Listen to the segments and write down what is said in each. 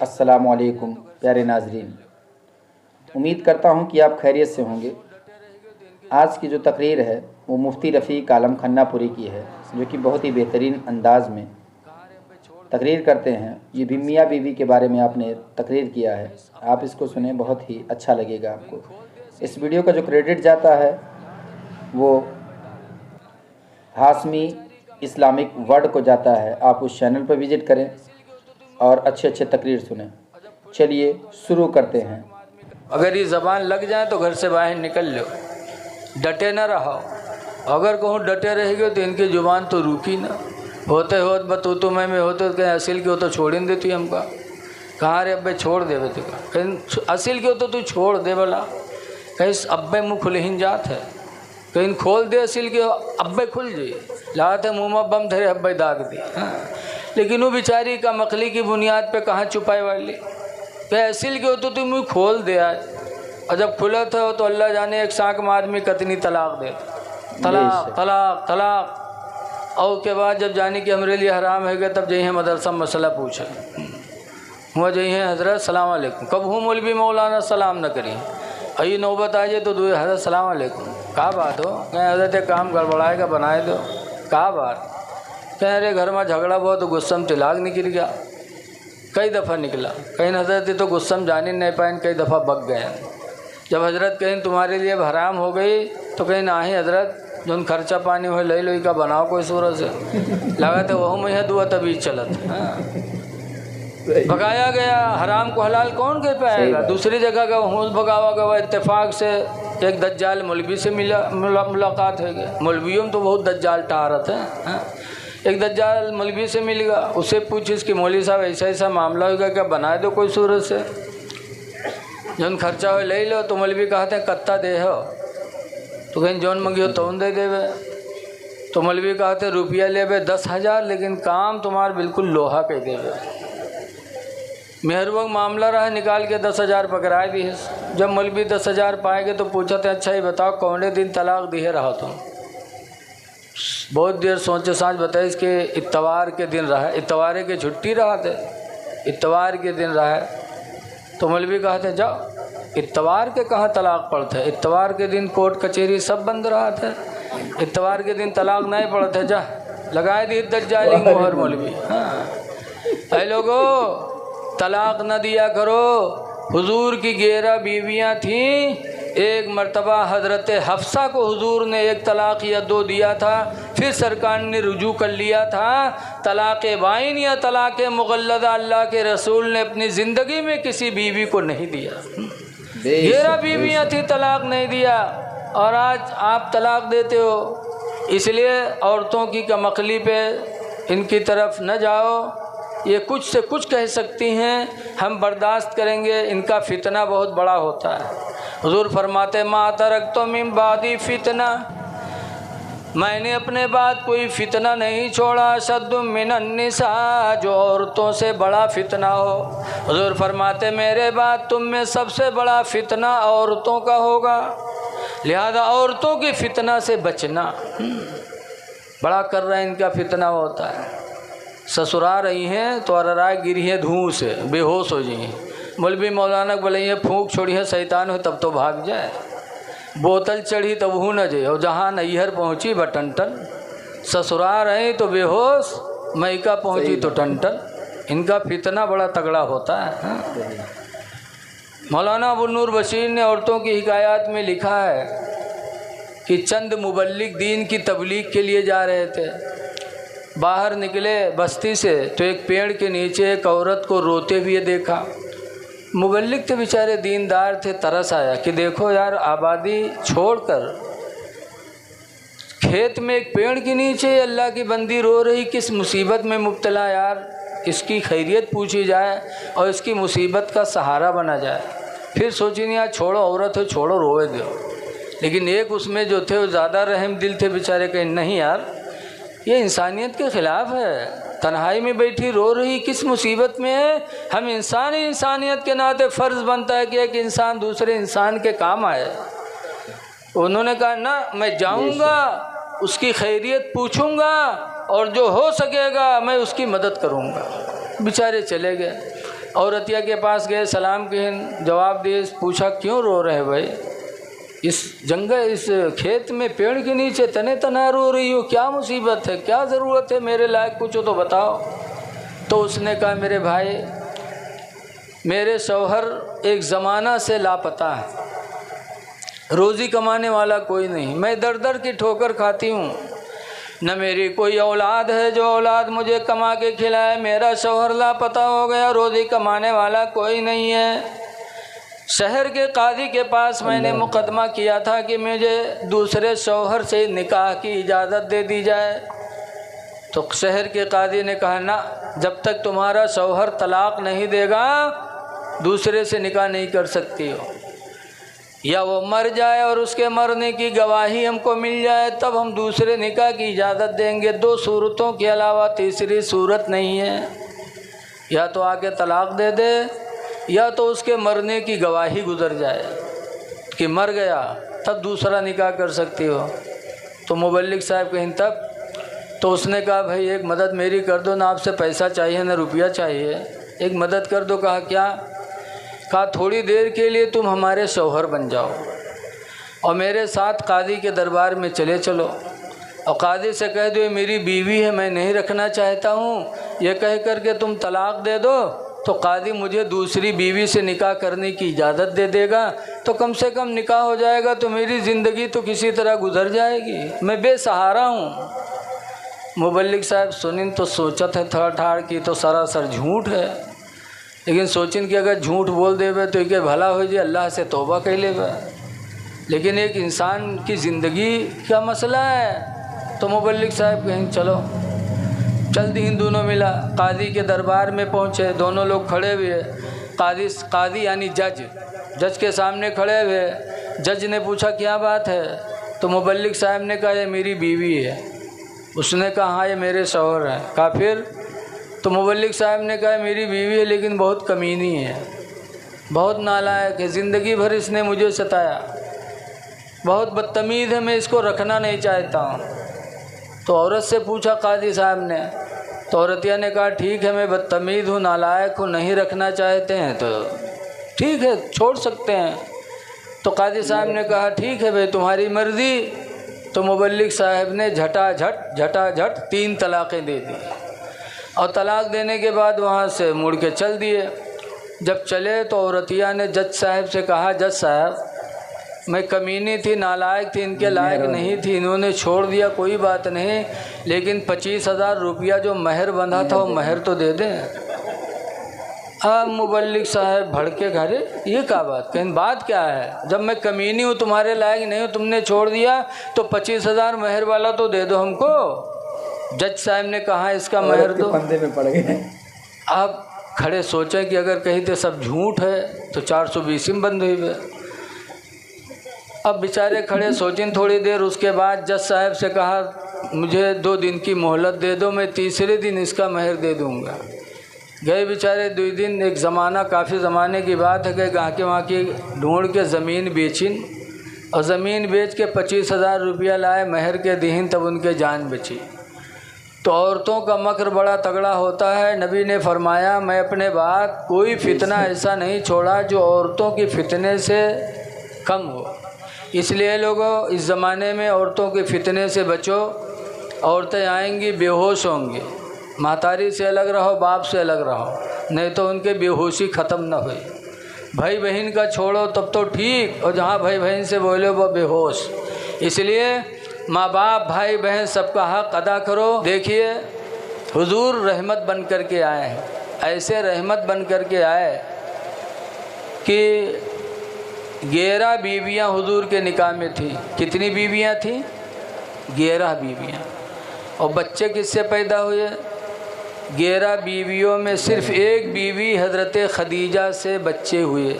अस्सलामुअलैकुम प्यारे नाजरीन, उम्मीद करता हूँ कि आप खैरियत से होंगे। आज की जो तकरीर है वो मुफ्ती रफ़ीक आलम खन्नापुरी की है, जो कि बहुत ही बेहतरीन अंदाज़ में तकरीर करते हैं। ये भी मियाँ बीवी के बारे में आपने तकरीर किया है, आप इसको सुने, बहुत ही अच्छा लगेगा आपको। इस वीडियो का जो क्रेडिट जाता है वो हाशमी इस्लामिक वर्ल्ड को जाता है। आप उस चैनल पर विज़िट करें और अच्छे अच्छे तकरीर सुनें। चलिए शुरू करते हैं। अगर ये ज़बान लग जाए तो घर से बाहर निकल लो, डटे न रहो। अगर कहूँ डटे रहेगे तो इनकी ज़ुबान तो रुकी ना। होते होत बतूतु में होते तो कहीं असील की हो तो छोड़ ही नहीं देती हमका। कहाँ रे अब्बे छोड़ दे बेटे का, कहीं असील की हो तो तू छोड़ दे बोला। कहीं अब्बे मुँह खुलहीन जात है, कहीं खोल दे असील के अब्बे खुल जाइए। लाते मुँह में बम धरे अब्बे दाग दी। हाँ, लेकिन वो बेचारी का मखली की बुनियाद पे कहाँ छुपाए वाली। क्या असील के हो तो तुम मुँह खोल दे आज। और जब खुला था तो अल्लाह जाने एक साँक में आदमी कितनी तलाक दे, तलाक तलाक तलाक। और के बाद जब जाने कि हमारे लिए हराम है गया, तब जही मदरसा मसला पूछे हुआ जही हज़रत सलाम अलैकुम। कब हूँ मौलवी मौलाना सलाम न करी। अई नौबत आ जाए तो दो हज़रत सलाम अलैकुम। कहा बात हो, कहें हज़रत एक काम गड़बड़ाएगा बनाए दो। कहा बात, कहें अरे घर में झगड़ा बहुत तो गुस्सा में तिलाक निकल गया। कई दफ़ा निकला। कहीं हज़रत तो गुस्सा में जाने नहीं पाए, कई दफ़ा बक गए। जब हज़रत कहीं तुम्हारे लिए हराम हो गई तो कहीं ना ही हज़रत जो खर्चा पानी हो लई लोई का बनाओ कोई सूरत से। लगा तो वह में दुआ तभी चलत। भगाया गया, हराम को हलाल कौन कह पाएगा। दूसरी जगह का होश भगावा गया। इत्तेफाक से एक दज्जाल मौलवी से मुलाकात हो गई। मौलवियों में तो बहुत दज्जाल टारत है। एक दज्जाल मौलवी से मिल गया, उससे पूछ इसकी मौलवी साहब ऐसा ऐसा मामला होगा क्या, बना दो कोई सूरत से। जौन खर्चा हो ले लो। तो मौलवी कहते हैं कत्ता दे हो, तो कहीं जौन मंगियो तौन दे देवे। तो मौलवी कहते रुपया ले 10,000, लेकिन काम तुम्हारा बिल्कुल लोहा कह देवे। मेहरबान मामला रहा, निकाल के 10,000 पकड़ाए दी है। जब मौलवी 10,000 पाएंगे तो पूछा था अच्छा ही बताओ कौने दिन तलाक दिए रहा तुम। बहुत देर सोचे सांझ बताए इसके इतवार के दिन रहा, इतवारे के छुट्टी रहा थे, इतवार के दिन रहा। तो मौलवी कहते जाओ, इतवार के कहाँ तलाक पड़ते, इतवार के दिन कोर्ट कचहरी सब बंद रहा था, इतवार के दिन तलाक नहीं पड़ते। जा लगाए दी दज्जाली मोहर मौलवी। हाँ, ऐ लोगो तलाक न दिया करो। हुजूर की 11 बीवियाँ थीं। एक मर्तबा हज़रत हफ्सा को हुजूर ने एक तलाक या 2 दिया था, फिर सरकार ने रुजू कर लिया था। तलाक़ बाइन या तलाक़ मुग़ल्लदा अल्लाह के रसूल ने अपनी ज़िंदगी में किसी बीवी को नहीं दिया। 11 बीवियाँ थी, तलाक नहीं दिया। और आज आप तलाक देते हो। इसलिए औरतों की कमकली पे इनकी तरफ न जाओ। ये कुछ से कुछ कह सकती हैं, हम बर्दाश्त करेंगे। इनका फितना बहुत बड़ा होता है। हुजूर फरमाते मा तरकतु मिन बादी फितना, मैंने अपने बाद कोई फितना नहीं छोड़ा। शद्दु मिनन निसा, जो औरतों से बड़ा फितना हो। हुजूर फरमाते मेरे बाद तुम में सबसे बड़ा फितना औरतों का होगा, लिहाजा औरतों की फितना से बचना। बड़ा कर रहे हैं, इनका फितना होता है। ससुरा रही हैं तो अरराय गिरी है धूँ से, बेहोश हो जाइए। मौलवी मौलाना बोले ये फूंक छोड़ी है शैतान हो तब तो भाग जाए। बोतल चढ़ी तब हूँ न जाए, और जहाँ नैहर पहुँची बटनटन। ससुरा रहे तो बेहोश, मैका पहुँची तो टनटन। इनका फितना बड़ा तगड़ा होता है। मौलाना अबू नूर बशीर ने औरतों की हिकायत में लिखा है कि चंद मुबल्लिग दीन की तबलीग के लिए जा रहे थे। बाहर निकले बस्ती से तो एक पेड़ के नीचे एक औरत को रोते हुए देखा। मुबल्लिग थे बेचारे, दीनदार थे। तरस आया कि देखो यार, आबादी छोड़कर खेत में एक पेड़ के नीचे अल्लाह की बंदी रो रही, किस मुसीबत में मुब्तला। यार इसकी खैरियत पूछी जाए और इसकी मुसीबत का सहारा बना जाए। फिर सोची नहीं यार छोड़ो, औरत हो छोड़ो, रोए दो। लेकिन एक उसमें जो थे वो ज़्यादा रहम दिल थे बेचारे, कहीं नहीं यार ये इंसानियत के ख़िलाफ़ है। तन्हाई में बैठी रो रही, किस मुसीबत में है। हम इंसानियत के नाते फ़र्ज़ बनता है कि एक इंसान दूसरे इंसान के काम आए। उन्होंने कहा ना, मैं जाऊंगा, उसकी खैरियत पूछूंगा और जो हो सकेगा मैं उसकी मदद करूंगा। बेचारे चले गए। औरतिया के पास गए, सलाम किए, जवाब दिए, पूछा क्यों रो रहे भाई, इस जंगल इस खेत में पेड़ के नीचे तने तना रो रही हो, क्या मुसीबत है, क्या ज़रूरत है, मेरे लायक कुछ हो तो बताओ। तो उसने कहा मेरे भाई, मेरे शौहर एक ज़माना से लापता है, रोज़ी कमाने वाला कोई नहीं, मैं दर दर की ठोकर खाती हूँ, न मेरी कोई औलाद है जो औलाद मुझे कमा के खिलाए, मेरा शौहर लापता हो गया, रोज़ी कमाने वाला कोई नहीं है। शहर के काजी के पास मैंने मुकदमा किया था कि मुझे दूसरे शौहर से निकाह की इजाज़त दे दी जाए। तो शहर के काजी ने कहा ना, जब तक तुम्हारा शौहर तलाक नहीं देगा दूसरे से निकाह नहीं कर सकती हो, या वो मर जाए और उसके मरने की गवाही हमको मिल जाए तब हम दूसरे निकाह की इजाज़त देंगे। 2 सूरतों के अलावा तीसरी सूरत नहीं है, या तो आके तलाक दे दे या तो उसके मरने की गवाही गुजर जाए कि मर गया, तब दूसरा निकाह कर सकती हो। तो मुबल्लिग साहब कहीं तब, तो उसने कहा भाई एक मदद मेरी कर दो ना, आपसे पैसा चाहिए ना रुपया चाहिए, एक मदद कर दो। कहा क्या? कहा थोड़ी देर के लिए तुम हमारे शौहर बन जाओ और मेरे साथ काजी के दरबार में चले चलो और काजी से कह दो ये मेरी बीवी है, मैं नहीं रखना चाहता हूँ, ये कह कर के तुम तलाक दे दो तो काजी मुझे दूसरी बीवी से निकाह करने की इजाज़त दे देगा, तो कम से कम निकाह हो जाएगा, तो मेरी ज़िंदगी तो किसी तरह गुजर जाएगी, मैं बेसहारा हूँ। मुबल्लिग साहब सुनिन तो सोचा था थड़ ठाड़ की तो सरासर झूठ है, लेकिन सोचिन कि अगर झूठ बोल देवे तो एक भला हो जाए, अल्लाह से तौबा कर लेवे, लेकिन एक इंसान की ज़िंदगी का मसला है। तो मुबल्लिग साहब कहें चलो, जल्दी ही दोनों मिला, काजी के दरबार में पहुँचे, दोनों लोग खड़े हुए, काजी यानी जज के सामने खड़े हुए। जज ने पूछा क्या बात है? तो मुबल्लिग साहब ने कहा ये मेरी बीवी है। उसने कहा हाँ ये मेरे शौहर हैं। कहा फिर? तो मुबल्लिग साहब ने कहा मेरी बीवी है लेकिन बहुत कमीनी है, बहुत नालायक है, ज़िंदगी भर इसने मुझे सताया, बहुत बदतमीज़ है, मैं इसको रखना नहीं चाहता हूँ। तो औरत से पूछा काजी साहब ने, तो औरतिया ने कहा ठीक है मैं बदतमीज़ हूँ, नालायक हूँ, नहीं रखना चाहते हैं तो ठीक है छोड़ सकते हैं। तो काजी साहब ने कहा ठीक है भाई तुम्हारी मर्ज़ी। तो मुबल्लिग साहब ने झटाझट 3 तलाक़ें दे दी और तलाक देने के बाद वहाँ से मुड़ के चल दिए। जब चले तो औरतिया ने जज साहब से कहा जज साहब मैं कमीनी थी, नालायक थी, इनके लायक नहीं थी, इन्होंने छोड़ दिया, कोई बात नहीं, लेकिन 25,000 रुपया जो महर बंधा था वो महर तो दे दें। अब मुबल्लिग साहब भड़के, घरे ये क्या बात, कहीं बात क्या है, जब मैं कमीनी हूँ तुम्हारे लायक नहीं हूँ, तुमने छोड़ दिया तो 25,000 महर वाला तो दे दो हमको। जज साहब ने कहा इसका महर दो, फंदे में पड़ गए। अब खड़े सोचे कि अगर कहीं तो सब झूठ है तो 420 में बंद हुई। अब बेचारे खड़े सोचें थोड़ी देर, उसके बाद जज साहब से कहा मुझे 2 दिन की मोहलत दे दो, मैं तीसरे दिन इसका महर दे दूंगा। गए बेचारे 2 दिन, एक ज़माना काफ़ी ज़माने की बात है कि वहाँ की ढूंढ के ज़मीन बेचिन और ज़मीन बेच के 25,000 रुपया लाए, महर के दीन, तब उनके जान बची। तो औरतों का मकर बड़ा तगड़ा होता है। नबी ने फरमाया मैं अपने बाद कोई फितना ऐसा नहीं छोड़ा जो औरतों की फितने से कम हो। इसलिए लोगों इस ज़माने में औरतों के फितने से बचो। औरतें आएंगी बेहोश होंगी, महतारी से अलग रहो, बाप से अलग रहो, नहीं तो उनके बेहोशी ख़त्म न हुई। भाई बहन का छोड़ो तब तो ठीक, और जहाँ भाई बहन से बोले वो बेहोश। इसलिए माँ बाप भाई बहन सबका हक़ अदा करो। देखिए हुजूर रहमत बन कर के आए हैं, ऐसे रहमत बन कर के आए कि 11 बीवियाँ हुजूर के निकाह में थी। कितनी बीवियाँ थी? 11 बीवियाँ। और बच्चे किससे पैदा हुए? 11 बीवियों में सिर्फ एक बीवी हज़रत खदीजा से बच्चे हुए,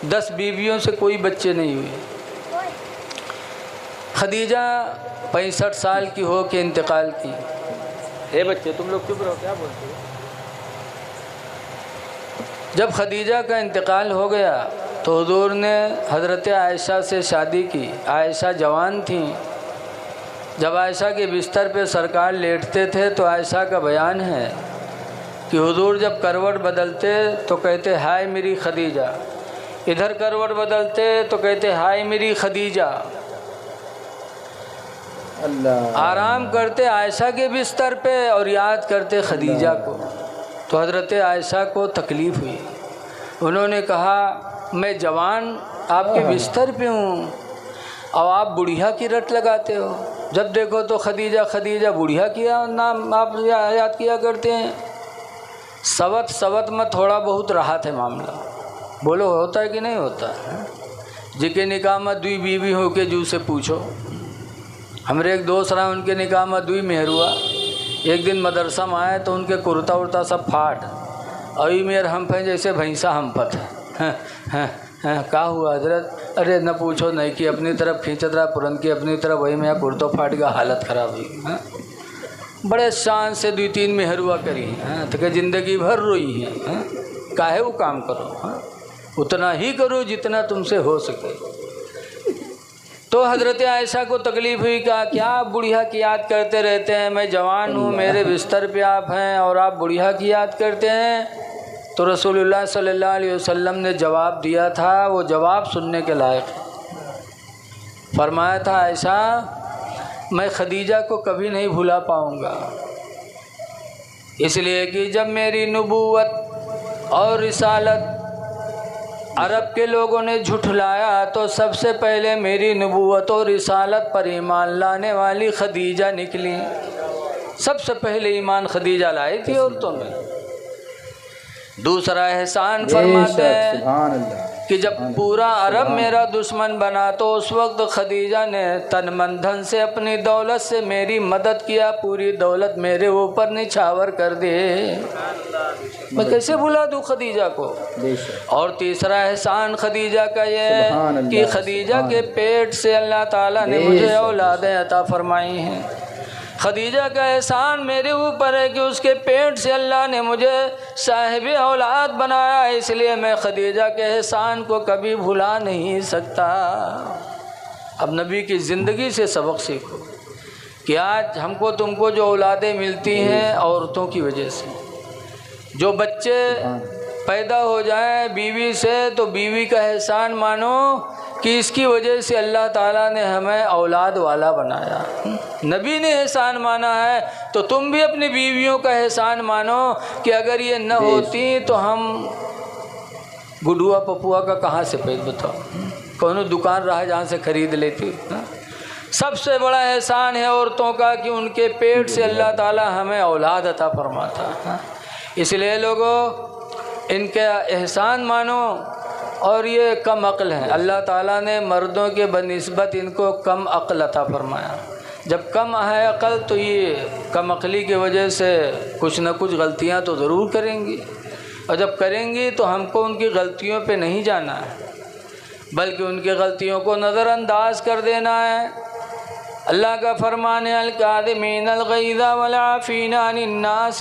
10 बीवियों से कोई बच्चे नहीं हुए। खदीजा 65 साल की हो के इंतकाल की। हे बच्चे तुम लोग चुप रहो, क्या बोलते हो? जब खदीजा का इंतकाल हो गया तो हुजूर ने हज़रत आयशा से शादी की। आयशा जवान थी। जब आयशा के बिस्तर पे सरकार लेटते थे तो आयशा का बयान है कि हुजूर जब करवट बदलते तो कहते हाय मेरी खदीजा, इधर करवट बदलते तो कहते हाय मेरी खदीजा। अल्लाह। आराम करते आयशा के बिस्तर पे और याद करते खदीजा को। तो हज़रत आयशा को तकलीफ़ हुई, उन्होंने कहा मैं जवान आपके बिस्तर पे हूँ और आप बुढ़िया की रट लगाते हो, जब देखो तो खदीजा खदीजा, बुढ़िया किया नाम आप याद किया करते हैं। सवत में थोड़ा बहुत राहत है मामला, बोलो होता है कि नहीं होता है? जिनके निकाह में दुई बीवी हो के जू से पूछो। हमारे एक दोस्त रहा, उनके निकाह में दुई मेहर हुआ। एक दिन मदरसा में आए तो उनके कुर्ता उर्ता सब फाट, अभी मेर हम फे जैसे भैंसा हम पत है। का हुआ हजरत? अरे न पूछो, नहीं कि अपनी तरफ खींचत रहा पुरन की अपनी तरफ, वही मेरा कुर्तो फाट गया, हालत ख़राब हुई। हाँ, बड़े शान से 2-3 मेहरुआ करी हैं तो क्या ज़िंदगी भर रोई है। काहे वो काम करो, हाँ उतना ही करो जितना तुमसे हो सके। तो हज़रत आयशा को तकलीफ़ हुई, कहा क्या आप बुढ़िया की याद करते रहते हैं? मैं जवान हूँ, मेरे बिस्तर पे आप हैं और आप बुढ़िया की याद करते हैं। तो रसूलुल्लाह सल्लल्लाहु अलैहि वसल्लम ने जवाब दिया था, वो जवाब सुनने के लायक। फरमाया था आयशा मैं खदीजा को कभी नहीं भुला पाऊँगा, इसलिए कि जब मेरी नबूवत और रिसालत अरब के लोगों ने झुठलाया तो सबसे पहले मेरी नबूवत और रिसालत पर ईमान लाने वाली खदीजा निकली। सबसे पहले ईमान खदीजा लाई थी औरतों में। दूसरा एहसान फरमाते हैं कि जब पूरा अरब मेरा दुश्मन बना तो उस वक्त खदीजा ने तन मन धन से अपनी दौलत से मेरी मदद किया, पूरी दौलत मेरे ऊपर निछावर कर दे। मैं कैसे भुला दूँ खदीजा को? और तीसरा एहसान खदीजा का ये है कि खदीजा के पेट से अल्लाह ताला ने मुझे औलादें अता फरमाई हैं। खदीजा का एहसान मेरे ऊपर है कि उसके पेट से अल्लाह ने मुझे साहिब औलाद बनाया, इसलिए मैं खदीजा के एहसान को कभी भुला नहीं सकता। अब नबी की ज़िंदगी से सबक सीखो कि आज हमको तुमको जो औलादें मिलती हैं औरतों की वजह से, जो बच्चे पैदा हो जाएं बीवी से तो बीवी का एहसान मानो कि इसकी वजह से अल्लाह ताला ने हमें औलाद वाला बनाया। नबी ने एहसान माना है तो तुम भी अपनी बीवियों का एहसान मानो कि अगर ये न होती तो हम गुडुआ पपुआ का कहाँ से पेट बताओ, कौन दुकान रहा जहाँ से ख़रीद लेती। सबसे बड़ा एहसान है औरतों का कि उनके पेट से अल्लाह ताला हमें औलाद अता फरमाता। इसलिए लोगों इनका एहसान मानो। और ये कम अक्ल हैं, अल्लाह ताला ने मर्दों के बनिस्बत इनको कम अक्ल अता फरमाया। जब कम है अक्ल तो ये कम अक्ली की वजह से कुछ न कुछ गलतियां तो ज़रूर करेंगी, और जब करेंगी तो हमको उनकी गलतियों पे नहीं जाना है बल्कि उनकी गलतियों को नज़रअंदाज कर देना है। अल्लाह का फरमान है अल-काज़िमीनल ग़ैज़ वल आफ़ीना अनिन नास,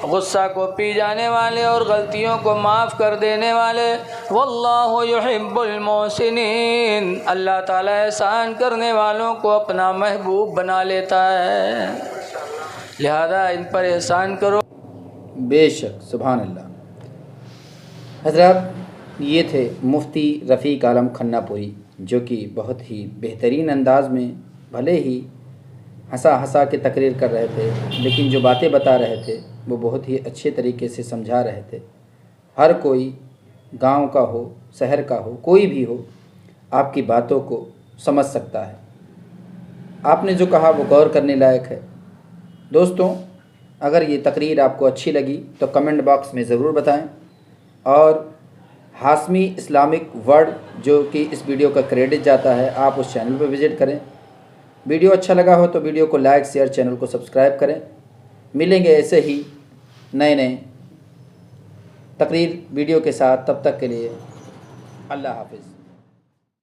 गुस्सा को पी जाने वाले और गलतियों को माफ़ कर देने वाले। वल्लाहु युहिब्बुल मोहसिनीन, अल्लाह ताला एहसान करने वालों को अपना महबूब बना लेता है, लिहाजा इन पर एहसान करो। बेशक, सुभान अल्लाह। हज़रात, ये थे मुफ्ती रफ़ीक आलम खन्नापुरी, जो कि बहुत ही बेहतरीन अंदाज़ में भले ही हंसा हंसा के तकरीर कर रहे थे, लेकिन जो बातें बता रहे थे वो बहुत ही अच्छे तरीके से समझा रहे थे। हर कोई गांव का हो, शहर का हो, कोई भी हो, आपकी बातों को समझ सकता है। आपने जो कहा वो गौर करने लायक है। दोस्तों, अगर ये तकरीर आपको अच्छी लगी तो कमेंट बॉक्स में ज़रूर बताएं, और हाशमी इस्लामिक वर्ल्ड जो कि इस वीडियो का क्रेडिट जाता है, आप उस चैनल पर विज़िट करें। वीडियो अच्छा लगा हो तो वीडियो को लाइक, शेयर, चैनल को सब्सक्राइब करें। मिलेंगे ऐसे ही नए नए तकरीर वीडियो के साथ, तब तक के लिए अल्लाह हाफ़िज़।